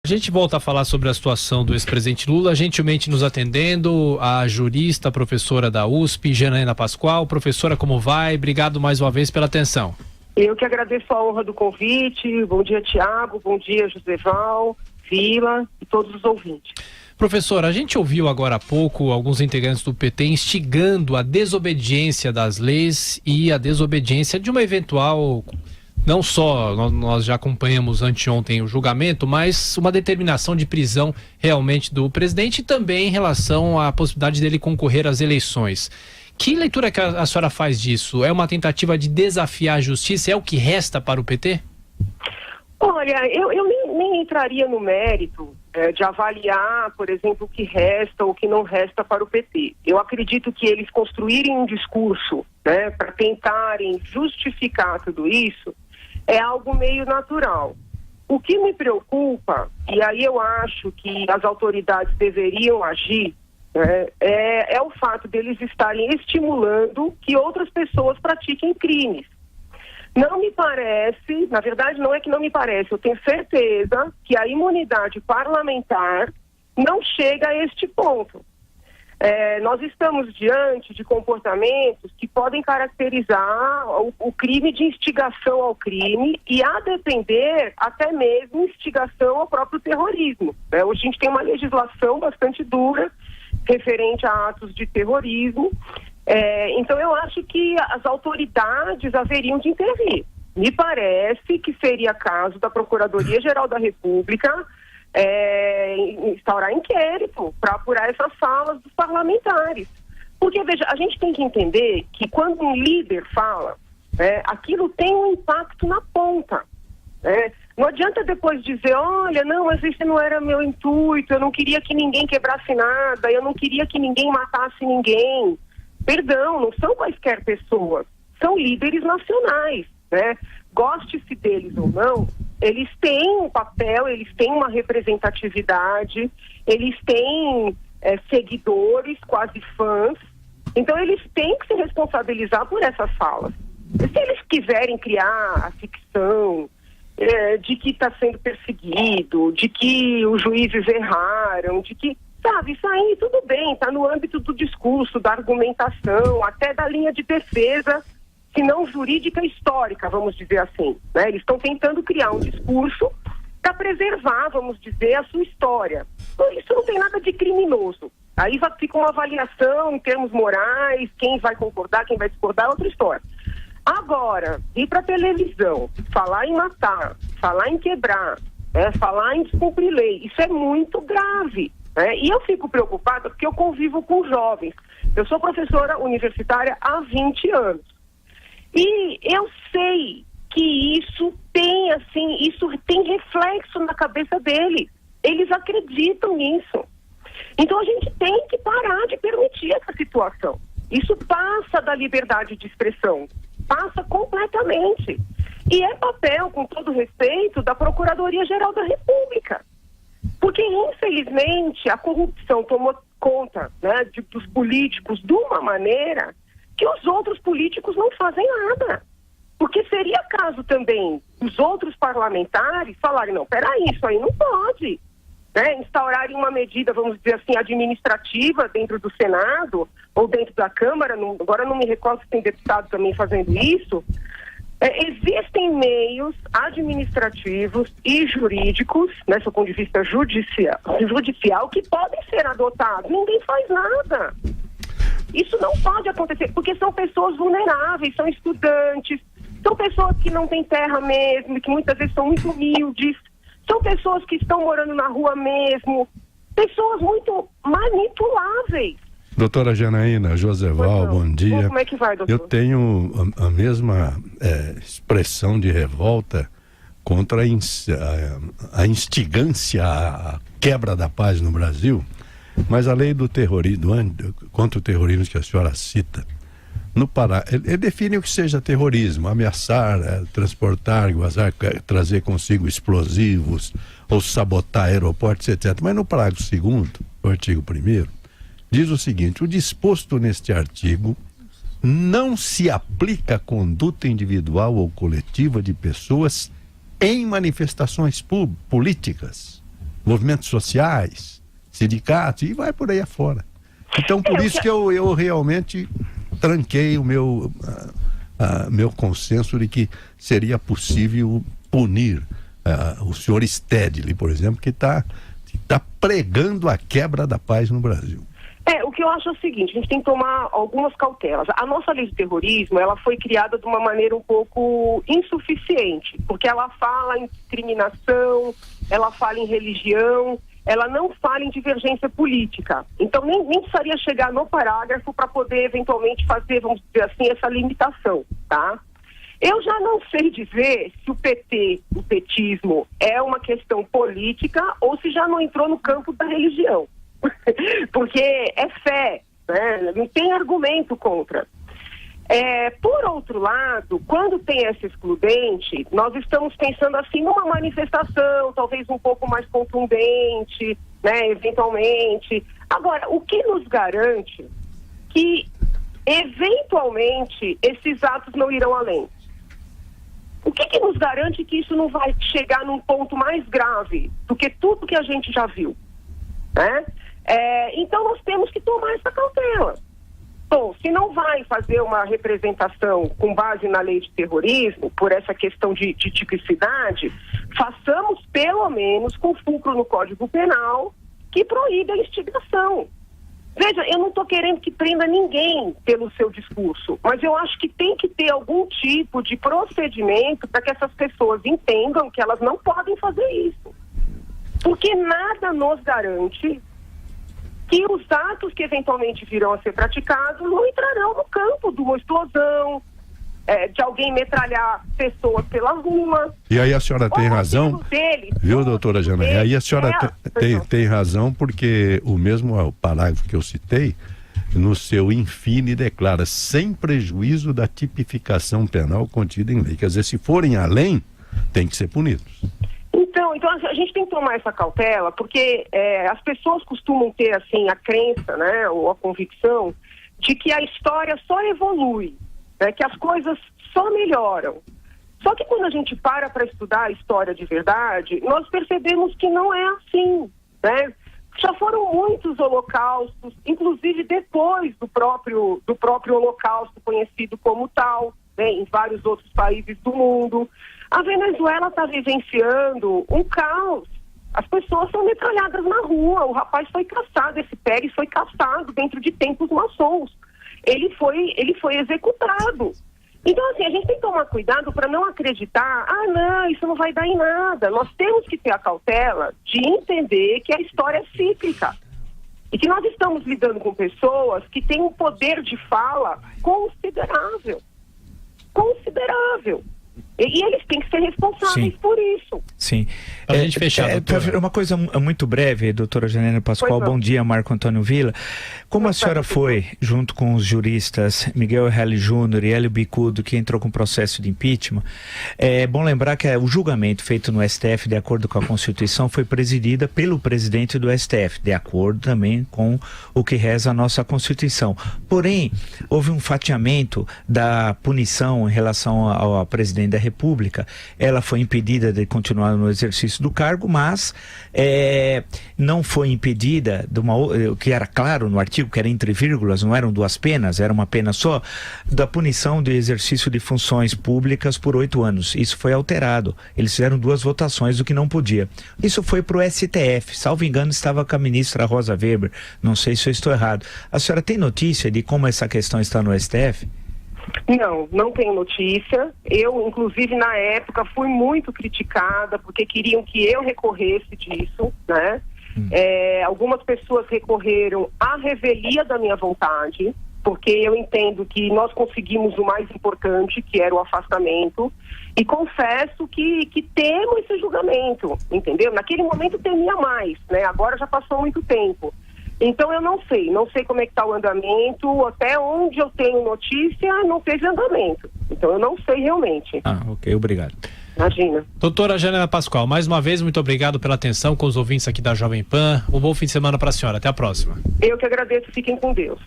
A gente volta a falar sobre a situação do ex-presidente Lula, gentilmente nos atendendo, a jurista, professora da USP, Janaína Pascoal. Professora, como vai? Obrigado mais uma vez pela atenção. Eu que agradeço a honra do convite. Bom dia, Tiago. Bom dia, Joseval, Vila e todos os ouvintes. Professora, a gente ouviu agora há pouco alguns integrantes do PT instigando a desobediência das leis e a desobediência de uma eventual... Não só nós já acompanhamos anteontem o julgamento, mas uma determinação de prisão realmente do presidente e também em relação à possibilidade dele concorrer às eleições. Que leitura que a senhora faz disso? É uma tentativa de desafiar a justiça? É o que resta para o PT? Olha, eu nem entraria no mérito de avaliar, por exemplo, o que resta ou o que não resta para o PT. Eu acredito que eles construírem um discurso, né, para tentarem justificar tudo isso, é algo meio natural. O que me preocupa, e aí eu acho que as autoridades deveriam agir, né, é o fato deles estarem estimulando que outras pessoas pratiquem crimes. Não me parece, na verdade não é que não me parece, eu tenho certeza que a imunidade parlamentar não chega a este ponto. Nós estamos diante de comportamentos que podem caracterizar o crime de instigação ao crime e, a depender, até mesmo instigação ao próprio terrorismo. Hoje a gente tem uma legislação bastante dura referente a atos de terrorismo. Então eu acho que as autoridades haveriam de intervir. Me parece que seria caso da Procuradoria-Geral da República instaurar inquérito para apurar essas falas dos parlamentares. Porque, veja, a gente tem que entender que quando um líder fala, aquilo tem um impacto na ponta. Não adianta depois dizer, olha, não, mas esse não era meu intuito, eu não queria que ninguém quebrasse nada, eu não queria que ninguém matasse ninguém. Perdão, não são quaisquer pessoas, são líderes nacionais, Goste-se deles ou não, eles têm um papel, eles têm uma representatividade, eles têm seguidores, quase fãs, então eles têm que se responsabilizar por essas falas. Se eles quiserem criar a ficção de que está sendo perseguido, de que os juízes erraram, de que, sabe, isso aí tudo bem, está no âmbito do discurso, da argumentação, até da linha de defesa, se não jurídica histórica, vamos dizer assim. Eles estão tentando criar um discurso para preservar, vamos dizer, a sua história. Então, isso não tem nada de criminoso. Aí fica uma avaliação em termos morais, quem vai concordar, quem vai discordar, é outra história. Agora, ir para a televisão, falar em matar, falar em quebrar, falar em descumprir lei, isso é muito grave. E eu fico preocupada porque eu convivo com jovens. Eu sou professora universitária há 20 anos. E eu sei que isso tem reflexo na cabeça deles. Eles acreditam nisso. Então a gente tem que parar de permitir essa situação. Isso passa da liberdade de expressão. Passa completamente. E é papel, com todo respeito, da Procuradoria-Geral da República. Porque, infelizmente, a corrupção tomou conta dos políticos de uma maneira que os outros políticos não fazem nada. Porque seria caso também os outros parlamentares falarem, não, peraí, isso aí não pode. Instaurarem uma medida, vamos dizer assim, administrativa dentro do Senado ou dentro da Câmara, agora não me recordo se tem deputado também fazendo isso. Existem meios administrativos e jurídicos, do ponto de vista judicial, que podem ser adotados. Ninguém faz nada. Isso não pode acontecer, porque são pessoas vulneráveis, são estudantes, são pessoas que não têm terra mesmo, que muitas vezes são muito humildes, são pessoas que estão morando na rua mesmo, pessoas muito manipuláveis. Doutora Janaína, Joseval, bom dia. Como é que vai, doutor? Eu tenho a mesma expressão de revolta contra a instigância, a quebra da paz no Brasil, mas a lei do terrorismo, contra o terrorismo que a senhora cita, no Pará, ele define o que seja terrorismo: ameaçar, transportar, vazar, trazer consigo explosivos ou sabotar aeroportos, etc. Mas no parágrafo 2º, o artigo 1º, diz o seguinte: o disposto neste artigo não se aplica à conduta individual ou coletiva de pessoas em manifestações políticas, movimentos sociais, sindicatos, e vai por aí afora. Então, por isso que eu realmente tranquei o meu consenso de que seria possível punir o senhor Stedley, por exemplo, que está pregando a quebra da paz no Brasil. O que eu acho é o seguinte, a gente tem que tomar algumas cautelas. A nossa lei de terrorismo, ela foi criada de uma maneira um pouco insuficiente, porque ela fala em discriminação, ela fala em religião, ela não fala em divergência política. Então, nem precisaria chegar no parágrafo para poder, eventualmente, fazer, vamos dizer assim, essa limitação, tá? Eu já não sei dizer se o petismo é uma questão política ou se já não entrou no campo da religião. Porque é fé, né? Não tem argumento contra. Por outro lado, quando tem essa excludente, nós estamos pensando assim numa manifestação, talvez um pouco mais contundente, né, eventualmente. Agora, o que nos garante que, eventualmente, esses atos não irão além? O que nos garante que isso não vai chegar num ponto mais grave do que tudo que a gente já viu, né? Então nós temos que tomar essa cautela. Bom, se não vai fazer uma representação com base na lei de terrorismo, por essa questão de tipicidade, façamos pelo menos com fulcro no Código Penal que proíbe a instigação. Veja, eu não estou querendo que prenda ninguém pelo seu discurso, mas eu acho que tem que ter algum tipo de procedimento para que essas pessoas entendam que elas não podem fazer isso. Porque nada nos garante que os atos que eventualmente virão a ser praticados não entrarão no campo de uma explosão, de alguém metralhar pessoas pela rua. E aí a senhora tem razão, viu, doutora Janaína? E aí a senhora tem razão, porque o mesmo parágrafo que eu citei, no seu infine, declara sem prejuízo da tipificação penal contida em lei. Quer dizer, se forem além, tem que ser punidos. Então a gente tem que tomar essa cautela, porque as pessoas costumam ter assim a crença, né, ou a convicção de que a história só evolui, né, que as coisas só melhoram. Só que quando a gente para estudar a história de verdade, nós percebemos que não é assim, né? Já foram muitos holocaustos, inclusive depois do próprio holocausto conhecido como tal, né, em vários outros países do mundo. A Venezuela está vivenciando um caos. As pessoas são metralhadas na rua. O rapaz foi caçado, esse Pérez foi caçado dentro de templos maçons. Ele foi executado. Então, assim, a gente tem que tomar cuidado para não acreditar, não, isso não vai dar em nada. Nós temos que ter a cautela de entender que a história é cíclica. E que nós estamos lidando com pessoas que têm um poder de fala considerável. Considerável. E eles têm que ser responsáveis por isso. Sim. A gente fechar, uma coisa muito breve, doutora Janaína Pascoal. Bom dia, Marco Antônio Villa. Como a senhora foi, junto com os juristas Miguel Reale Júnior e Hélio Bicudo, que entrou com processo de impeachment, é bom lembrar que o julgamento feito no STF, de acordo com a Constituição, foi presidida pelo presidente do STF, de acordo também com o que reza a nossa Constituição. Porém, houve um fatiamento da punição em relação ao presidente da República. Ela foi impedida de continuar no exercício do cargo, mas não foi impedida o que era claro no artigo, que era entre vírgulas, não eram duas penas, era uma pena só, da punição de exercício de funções públicas por 8 anos. Isso foi alterado. Eles fizeram 2 votações, o que não podia. Isso foi para o STF. Salvo engano, estava com a ministra Rosa Weber. Não sei se eu estou errado. A senhora tem notícia de como essa questão está no STF? Não tenho notícia. Eu, inclusive, na época, fui muito criticada porque queriam que eu recorresse disso, né? Algumas pessoas recorreram à revelia da minha vontade, porque eu entendo que nós conseguimos o mais importante, que era o afastamento, e confesso que temo esse julgamento, entendeu? Naquele momento temia mais, né? Agora já passou muito tempo. Então eu não sei como é que está o andamento, até onde eu tenho notícia não teve andamento. Então eu não sei realmente. Ok, obrigado. Imagina. Doutora Janaína Pascoal, mais uma vez, muito obrigado pela atenção com os ouvintes aqui da Jovem Pan. Um bom fim de semana para a senhora. Até a próxima. Eu que agradeço. Fiquem com Deus.